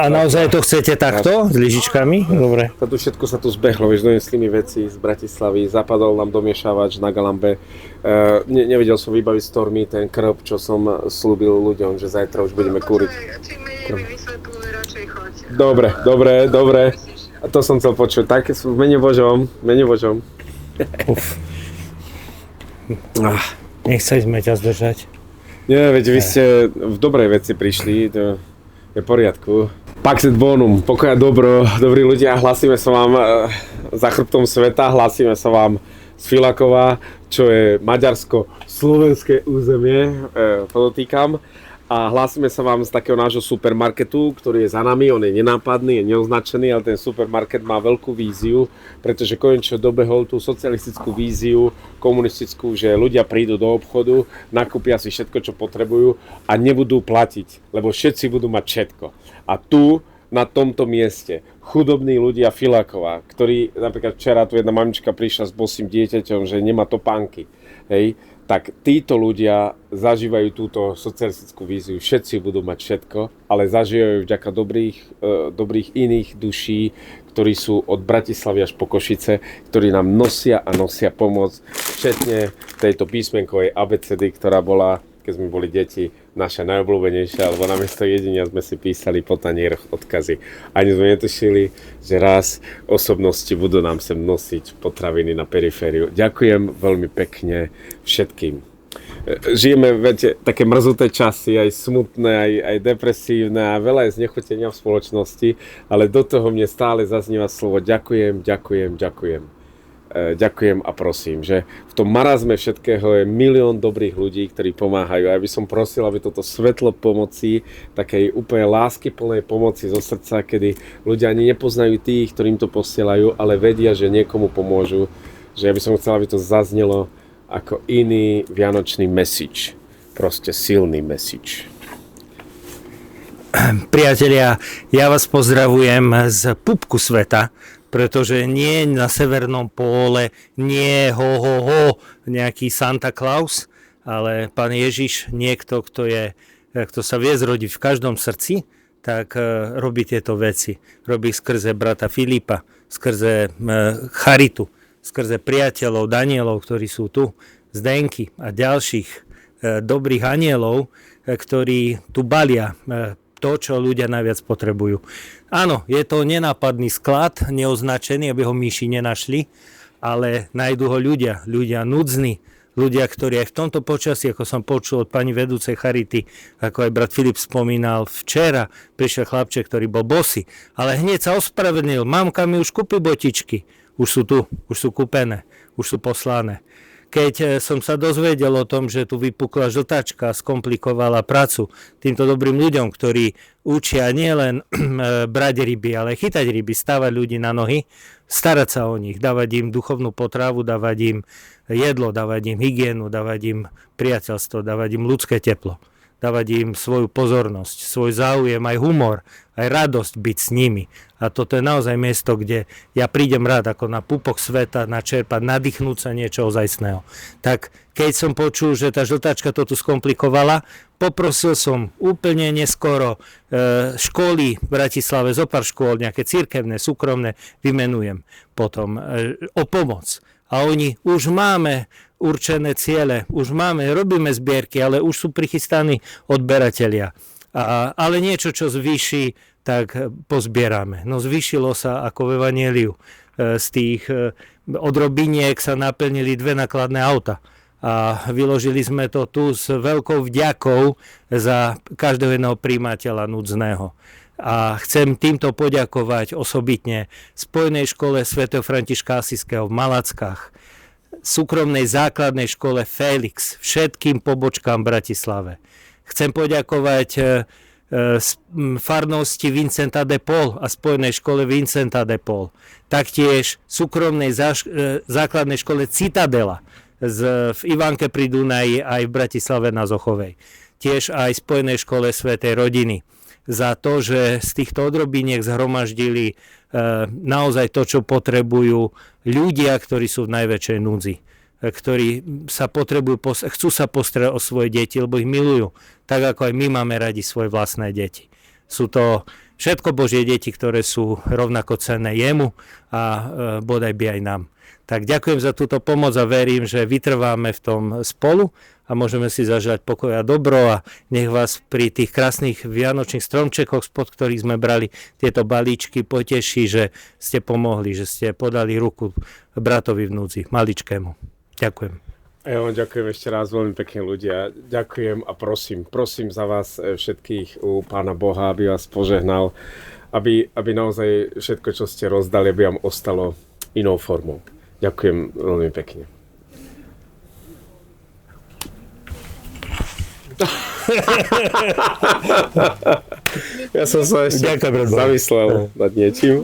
A naozaj to chcete takto? S lyžičkami? Dobre. To tu všetko sa tu zbehlo, vieš, donesli mi veci z Bratislavy, zapadol nám domiešavač na Galambe. Nevedel som vybaviť Stormy ten krb, čo som slúbil ľuďom, že zajtra už budeme kúriť. Čím menej vysvetľuje, radšej choď. Dobre. A to som chcel počuť. Tak v mene Božom. Uf. Nechceli sme ťa zdržať. Nie, veď vy ste v dobrej veci prišli, to je v poriadku. Pax et bonum, pokoja dobro, dobrí ľudia, hlásime sa vám za chrbtom sveta, hlásime sa vám z Filakova, čo je maďarsko-slovenské územie, podotýkam. A hlásime sa vám z takého nášho supermarketu, ktorý je za nami, on je nenápadný, je neoznačený, ale ten supermarket má veľkú víziu, pretože konečne dobehol tú socialistickú víziu, komunistickú, že ľudia prídu do obchodu, nakúpia si všetko, čo potrebujú a nebudú platiť, lebo všetci budú mať všetko. A tu, na tomto mieste, chudobní ľudia Filakova, ktorí, napríklad včera tu jedna mamička prišla s bosým dieťaťom, že nemá topánky, hej, tak títo ľudia zažívajú túto socialistickú víziu. Všetci budú mať všetko, ale zažívajú vďaka dobrých iných duší, ktorí sú od Bratislavy až po Košice, ktorí nám nosia pomoc, včetne tejto písmenkovej abecedy, ktorá bola, keď sme boli deti, naša najobľúbenejšia, alebo namiesto jedenia sme si písali po tanieroch odkazy. Ani sme netušili, že raz osobnosti budú nám sem nosiť potraviny na perifériu. Ďakujem veľmi pekne všetkým. Žijeme, viete, také mrzuté časy, aj smutné, aj depresívne a veľa je znechutenia v spoločnosti, ale do toho mne stále zaznieva slovo ďakujem. Ďakujem a prosím, že v tom marazme všetkého je milión dobrých ľudí, ktorí pomáhajú. A ja by som prosil, aby toto svetlo pomoci, takej úplne láskyplnej pomoci zo srdca, kedy ľudia ani nepoznajú tých, ktorým to posielajú, ale vedia, že niekomu pomôžu. Že ja by som chcel, aby to zaznelo ako iný vianočný message. Proste silný message. Priatelia, ja vás pozdravujem z pupku sveta, pretože nie na severnom póle, nie ho, nejaký Santa Claus, ale Pán Ježiš, niekto, kto sa vie zrodiť v každom srdci, tak robí tieto veci. Robí skrze brata Filipa, skrze charitu, skrze priateľov, Danielov, ktorí sú tu, Zdenky a ďalších dobrých anielov, ktorí tu balia to, čo ľudia najviac potrebujú. Áno, je to nenápadný sklad, neoznačený, aby ho myši nenašli, ale nájdu ho ľudia núdzny, ľudia, ktorí aj v tomto počasí, ako som počul od pani vedúcej charity, ako aj brat Filip spomínal, včera prišiel chlapček, ktorý bol bosý, ale hneď sa ospravedlnil, mamka mi už kúpi botičky, už sú tu, už sú kúpené, už sú poslané. Keď som sa dozvedel o tom, že tu vypukla žltačka a skomplikovala prácu týmto dobrým ľuďom, ktorí učia nielen brať ryby, ale chytať ryby, stavať ľudí na nohy, starať sa o nich, dávať im duchovnú potravu, dávať im jedlo, dávať im hygienu, dávať im priateľstvo, dávať im ľudské teplo, dávať im svoju pozornosť, svoj záujem, aj humor, aj radosť byť s nimi. A toto je naozaj miesto, kde ja prídem rád ako na pupok sveta, načerpať, nadýchnúť sa niečo ozajstného. Tak keď som počul, že tá žltačka to tu skomplikovala, poprosil som úplne neskoro školy v Bratislave, zopár škôl, nejaké cirkevné, súkromné, vymenujem potom o pomoc. A oni, už máme určené ciele, už robíme zbierky, ale už sú prichystaní odberatelia. Ale niečo, čo zvýši, tak pozbierame. No zvýšilo sa ako v evanjeliu. Z tých odrobiniek sa naplnili 2 nákladné auta. A vyložili sme to tu s veľkou vďakou za každého jedného prijímateľa núdzneho. A chcem týmto poďakovať osobitne Spojenej škole svätého Františka Asiského v Malackách, súkromnej základnej škole Felix, všetkým pobočkám v Bratislave. Chcem poďakovať farnosti Vincenta de Paul a Spojenej škole Vincenta de Paul. Taktiež súkromnej základnej škole Citadela v Ivánke pri Dunaji aj v Bratislave na Zochovej. Tiež aj Spojenej škole Svätej rodiny za to, že z týchto odrobiniek zhromaždili naozaj to, čo potrebujú ľudia, ktorí sú v najväčšej núdzi, ktorí chcú sa postarať o svoje deti, lebo ich milujú, tak ako aj my máme radi svoje vlastné deti. Sú to všetko Božie deti, ktoré sú rovnako cenné jemu a bodaj by aj nám. Tak ďakujem za túto pomoc a verím, že vytrváme v tom spolu a môžeme si zažať pokoj a dobro a nech vás pri tých krásnych vianočných stromčekoch, spod ktorých sme brali tieto balíčky, poteší, že ste pomohli, že ste podali ruku bratovi v núdzi, maličkému. Ďakujem. Ja vám ďakujem ešte raz veľmi pekne ľudia. Ďakujem a prosím za vás všetkých u Pána Boha, aby vás požehnal, aby naozaj všetko, čo ste rozdali, aby vám ostalo inou formou. Ďakujem veľmi pekne. Ja som sa ešte zamyslel nad niečím.